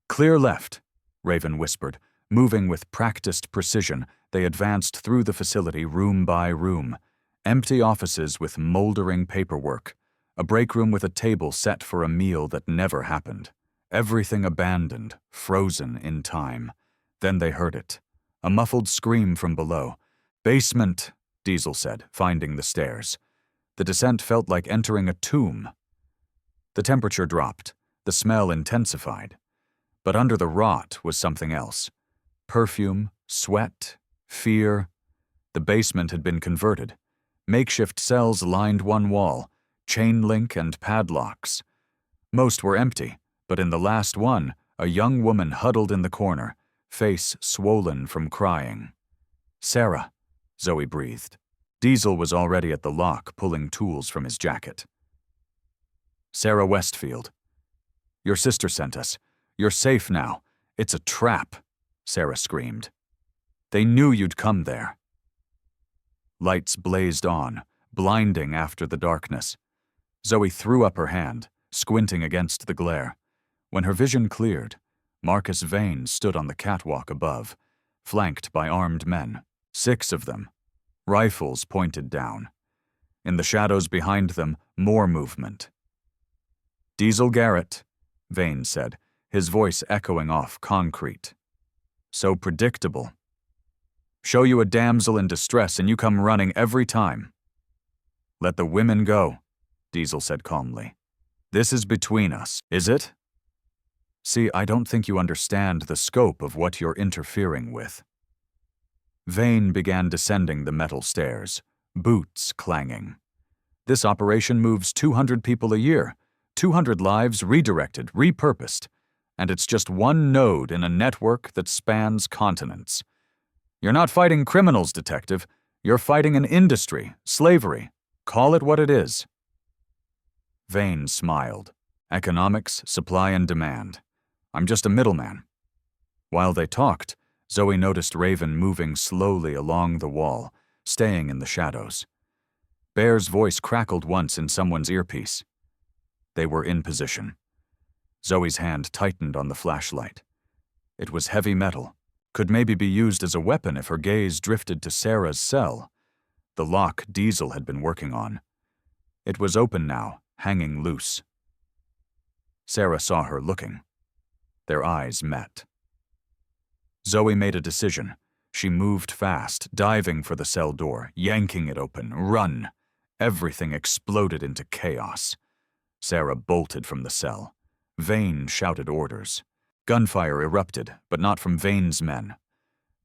"Clear left," Raven whispered. Moving with practiced precision, they advanced through the facility room by room. Empty offices with moldering paperwork. A break room with a table set for a meal that never happened. Everything abandoned, frozen in time. Then they heard it. A muffled scream from below. "Basement," Diesel said, finding the stairs. The descent felt like entering a tomb. The temperature dropped. The smell intensified. But under the rot was something else. Perfume, sweat, fear. The basement had been converted. Makeshift cells lined one wall, chain link and padlocks. Most were empty, but in the last one, a young woman huddled in the corner, face swollen from crying. "Sarah," Zoe breathed. Diesel was already at the lock, pulling tools from his jacket. "Sarah Westfield. Your sister sent us. You're safe now. It's a trap," Sarah screamed. "They knew you'd come there." Lights blazed on, blinding after the darkness. Zoe threw up her hand, squinting against the glare. When her vision cleared, Marcus Vane stood on the catwalk above, flanked by armed men, 6 of them, rifles pointed down. In the shadows behind them, more movement. "Diesel Garrett," Vane said, his voice echoing off concrete. "So predictable. Show you a damsel in distress and you come running every time." "Let the women go," Diesel said calmly. "This is between us, is it? See, I don't think you understand the scope of what you're interfering with." Vane began descending the metal stairs, boots clanging. "This operation moves 200 people a year, 200 lives redirected, repurposed, and it's just one node in a network that spans continents. You're not fighting criminals, detective. You're fighting an industry, slavery. Call it what it is." Vane smiled. "Economics, supply and demand. I'm just a middleman." While they talked, Zoe noticed Raven moving slowly along the wall, staying in the shadows. Bear's voice crackled once in someone's earpiece. They were in position. Zoe's hand tightened on the flashlight. It was heavy metal, could maybe be used as a weapon if her gaze drifted to Sarah's cell, the lock Diesel had been working on. It was open now, hanging loose. Sarah saw her looking. Their eyes met. Zoe made a decision. She moved fast, diving for the cell door, yanking it open. Run! Everything exploded into chaos. Sarah bolted from the cell. Vane shouted orders. Gunfire erupted, but not from Vane's men.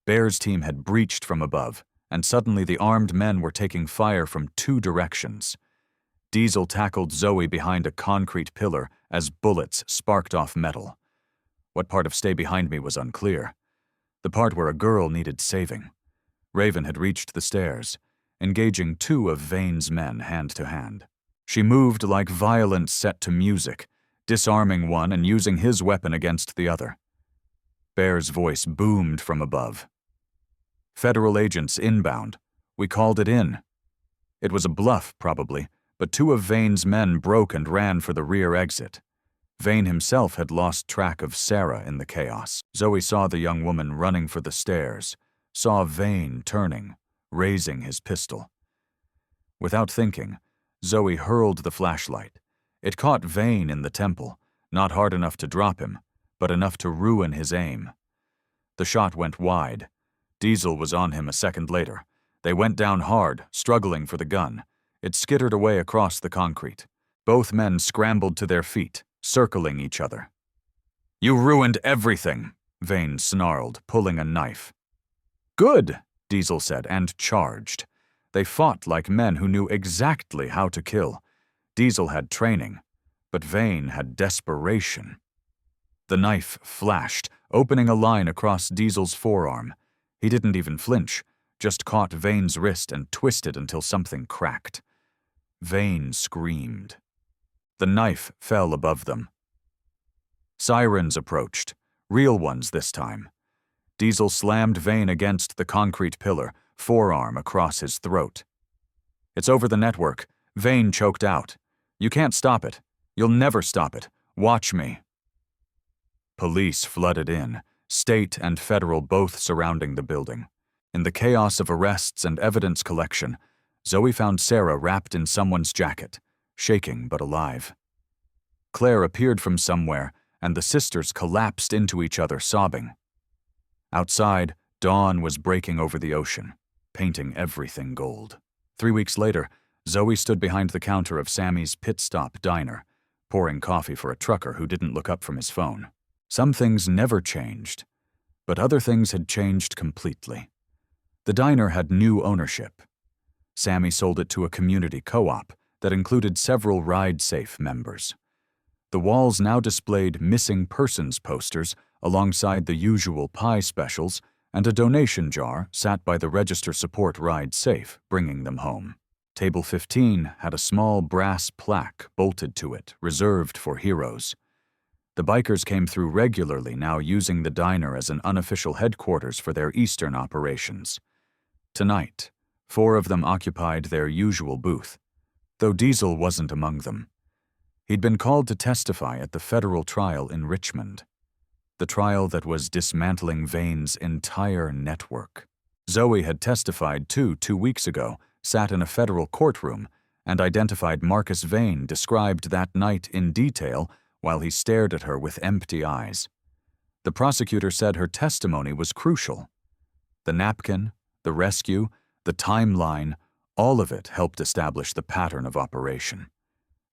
Bear's team had breached from above, and suddenly the armed men were taking fire from 2 directions. Diesel tackled Zoe behind a concrete pillar as bullets sparked off metal. What part of "stay behind me" was unclear. The part where a girl needed saving. Raven had reached the stairs, engaging 2 of Vane's men hand to hand. She moved like violence set to music, disarming one and using his weapon against the other. Bear's voice boomed from above. "Federal agents inbound. We called it in." It was a bluff, probably, but 2 of Vane's men broke and ran for the rear exit. Vane himself had lost track of Sarah in the chaos. Zoe saw the young woman running for the stairs, saw Vane turning, raising his pistol. Without thinking, Zoe hurled the flashlight. It caught Vane in the temple, not hard enough to drop him, but enough to ruin his aim. The shot went wide. Diesel was on him a second later. They went down hard, struggling for the gun. It skittered away across the concrete. Both men scrambled to their feet, circling each other. "You ruined everything," Vane snarled, pulling a knife. "Good," Diesel said, and charged. They fought like men who knew exactly how to kill. Diesel had training, but Vane had desperation. The knife flashed, opening a line across Diesel's forearm. He didn't even flinch, just caught Vane's wrist and twisted until something cracked. Vane screamed. The knife fell above them. Sirens approached, real ones this time. Diesel slammed Vane against the concrete pillar, forearm across his throat. "It's over the network," Vane choked out. "You can't stop it. You'll never stop it. Watch me." Police flooded in, state and federal both surrounding the building. In the chaos of arrests and evidence collection, Zoe found Sarah wrapped in someone's jacket, shaking but alive. Claire appeared from somewhere, and the sisters collapsed into each other, sobbing. Outside, dawn was breaking over the ocean, painting everything gold. 3 weeks later, Zoe stood behind the counter of Sammy's Pit Stop diner, pouring coffee for a trucker who didn't look up from his phone. Some things never changed, but other things had changed completely. The diner had new ownership. Sammy sold it to a community co-op that included several ride-safe members. The walls now displayed missing persons posters alongside the usual pie specials, and a donation jar sat by the register support ride safe, bringing them home. Table 15 had a small brass plaque bolted to it, reserved for heroes. The bikers came through regularly, now using the diner as an unofficial headquarters for their eastern operations. Tonight, 4 of them occupied their usual booth, though Diesel wasn't among them. He'd been called to testify at the federal trial in Richmond, the trial that was dismantling Vane's entire network. Zoe had testified too 2 weeks ago, sat in a federal courtroom, and identified Marcus Vane, described that night in detail while he stared at her with empty eyes. The prosecutor said her testimony was crucial. The napkin, the rescue, the timeline, all of it helped establish the pattern of operation.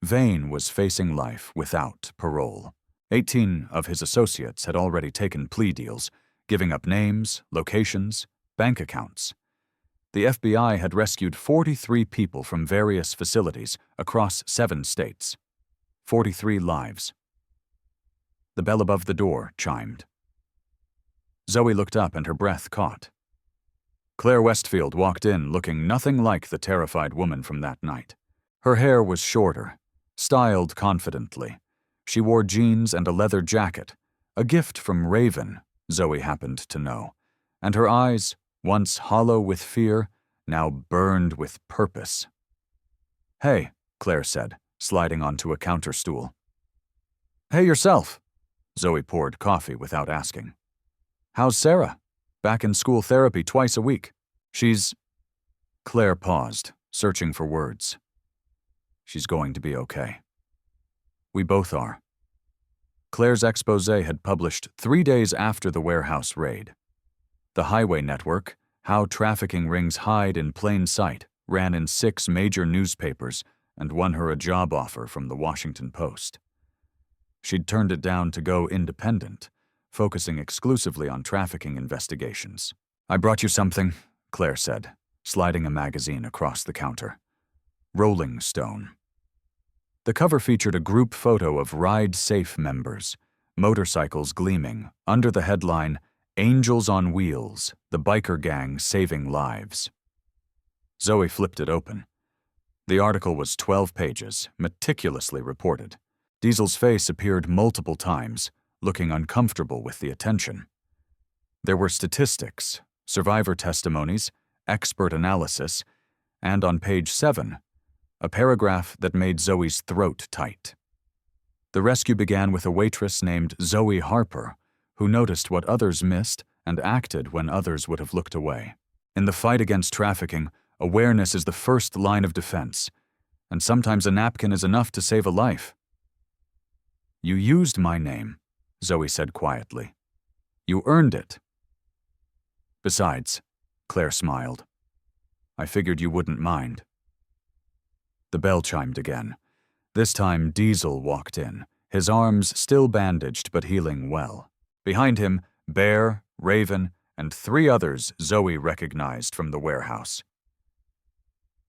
Vane was facing life without parole. 18 of his associates had already taken plea deals, giving up names, locations, bank accounts. The FBI had rescued 43 people from various facilities across 7 states. 43 lives. The bell above the door chimed. Zoe looked up and her breath caught. Claire Westfield walked in looking nothing like the terrified woman from that night. Her hair was shorter, styled confidently. She wore jeans and a leather jacket, a gift from Raven, Zoe happened to know, and her eyes, once hollow with fear, now burned with purpose. "Hey," Claire said, sliding onto a counter stool. "Hey yourself." Zoe poured coffee without asking. "How's Sarah? Back in school therapy twice a week. She's..." Claire paused, searching for words. "She's going to be okay. We both are." Claire's exposé had published 3 days after the warehouse raid. The highway network, How Trafficking Rings Hide in Plain Sight, ran in 6 major newspapers and won her a job offer from the Washington Post. She'd turned it down to go independent, focusing exclusively on trafficking investigations. "I brought you something," Claire said, sliding a magazine across the counter. Rolling Stone. The cover featured a group photo of Ride Safe members, motorcycles gleaming, under the headline, "Angels on Wheels, the Biker Gang Saving Lives." Zoe flipped it open. The article was 12 pages, meticulously reported. Diesel's face appeared multiple times, looking uncomfortable with the attention. There were statistics, survivor testimonies, expert analysis, and on page 7, a paragraph that made Zoe's throat tight. The rescue began with a waitress named Zoe Harper, who noticed what others missed and acted when others would have looked away. In the fight against trafficking, awareness is the first line of defense, and sometimes a napkin is enough to save a life. "You used my name," Zoe said quietly. "You earned it." "Besides," Claire smiled, "I figured you wouldn't mind." The bell chimed again. This time, Diesel walked in, his arms still bandaged but healing well. Behind him, Bear, Raven, and 3 others Zoe recognized from the warehouse.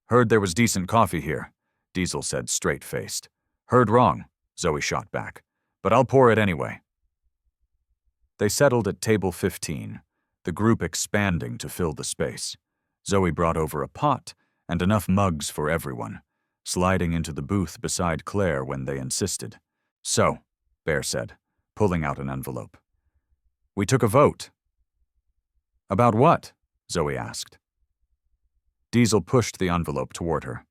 "Heard there was decent coffee here," Diesel said straight-faced. "Heard wrong," Zoe shot back. "But I'll pour it anyway." They settled at table 15, the group expanding to fill the space. Zoe brought over a pot and enough mugs for everyone, sliding into the booth beside Claire when they insisted. "So," Bear said, pulling out an envelope. "We took a vote." "About what?" Zoe asked. Diesel pushed the envelope toward her.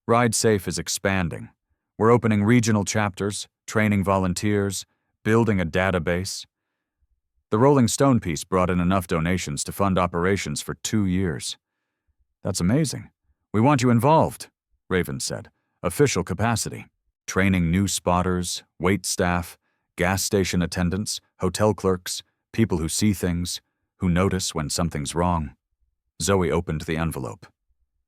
"Ride Safe is expanding. We're opening regional chapters, training volunteers, building a database. The Rolling Stone piece brought in enough donations to fund operations for 2 years." "That's amazing. We want you involved," Raven said. "Official capacity. Training new spotters, wait staff, gas station attendants, hotel clerks, people who see things, who notice when something's wrong." Zoe opened the envelope.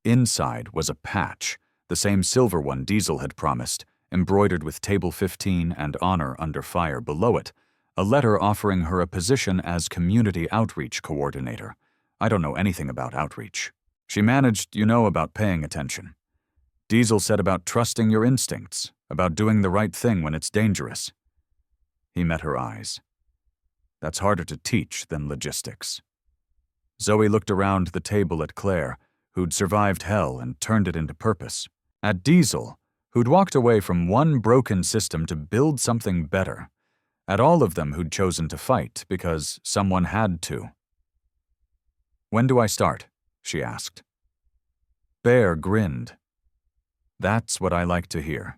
Inside was a patch, the same silver one Diesel had promised, embroidered with Table 15 and Honor Under Fire below it, a letter offering her a position as Community Outreach Coordinator. I don't know anything about outreach. She managed, about paying attention. Diesel said about trusting your instincts, about doing the right thing when it's dangerous. He met her eyes. That's harder to teach than logistics. Zoe looked around the table at Claire, who'd survived hell and turned it into purpose. At Diesel, who'd walked away from one broken system to build something better. At all of them who'd chosen to fight because someone had to. "When do I start?" she asked. Bear grinned. "That's what I like to hear."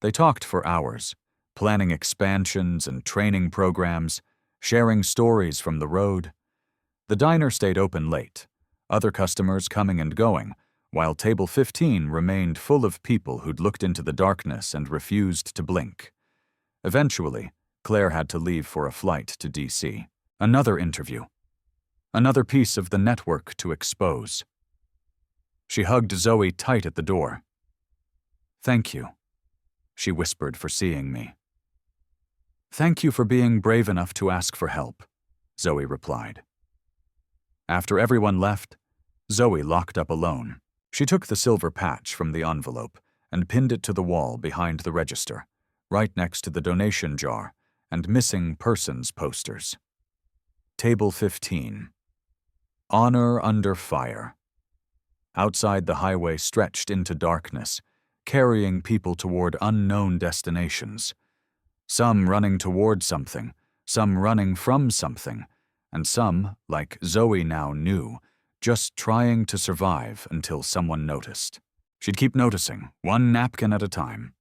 They talked for hours, planning expansions and training programs, sharing stories from the road. The diner stayed open late, other customers coming and going, while Table 15 remained full of people who'd looked into the darkness and refused to blink. Eventually, Claire had to leave for a flight to D.C. Another interview. Another piece of the network to expose. She hugged Zoe tight at the door. "Thank you," she whispered, "for seeing me." "Thank you for being brave enough to ask for help," Zoe replied. After everyone left, Zoe locked up alone. She took the silver patch from the envelope and pinned it to the wall behind the register, right next to the donation jar and missing persons posters. Table 15. Honor Under Fire. Outside, the highway stretched into darkness, carrying people toward unknown destinations. Some running toward something, some running from something, and some, like Zoe now knew, just trying to survive until someone noticed. She'd keep noticing, one napkin at a time,